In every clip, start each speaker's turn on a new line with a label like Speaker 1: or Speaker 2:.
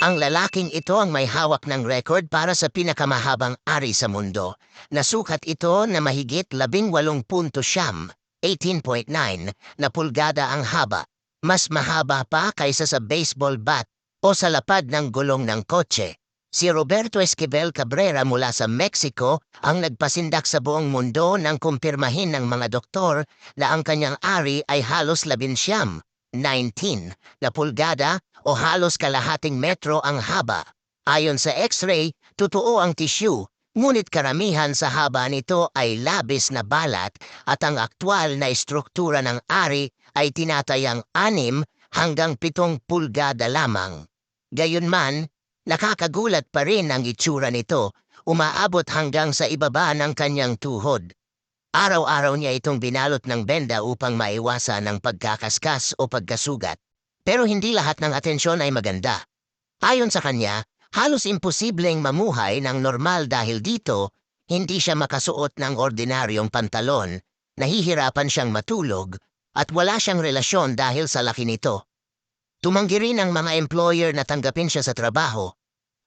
Speaker 1: Ang lalaking ito ang may hawak ng record para sa pinakamahabang ari sa mundo. Nasukat ito na mahigit 18.9 (18.9) na pulgada ang haba. Mas mahaba pa kaysa sa baseball bat o sa lapad ng gulong ng kotse. Si Roberto Esquivel Cabrera mula sa Mexico ang nagpasindak sa buong mundo nang kumpirmahin ng mga doktor na ang kanyang ari ay halos 19 na pulgada o halos kalahating metro ang haba. Ayon sa X-ray, totoo ang tissue, ngunit karamihan sa haba nito ay labis na balat at ang aktwal na istruktura ng ari ay tinatayang 6 hanggang 7 pulgada lamang. Gayunman, nakakagulat pa rin ang itsura nito, umaabot hanggang sa ibaba ng kanyang tuhod. Araw-araw niya itong binalot ng benda upang maiwasan ang pagkakaskas o pagkasugat. Pero hindi lahat ng atensyon ay maganda. Ayon sa kanya, halos imposibleng mamuhay ng normal dahil dito, hindi siya makasuot ng ordinaryong pantalon, nahihirapan siyang matulog, at wala siyang relasyon dahil sa laki nito. Tumanggi rin ang mga employer na tanggapin siya sa trabaho,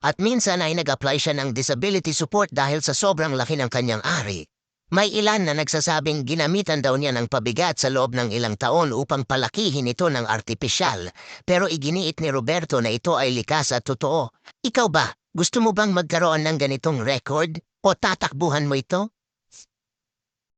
Speaker 1: at minsan ay nag-apply siya ng disability support dahil sa sobrang laki ng kanyang ari. May ilan na nagsasabing ginamitan daw niya ng pabigat sa loob ng ilang taon upang palakihin ito ng artipisyal, pero iginiit ni Roberto na ito ay likas at totoo. Ikaw ba, gusto mo bang magkaroon ng ganitong record o tatakbuhan mo ito?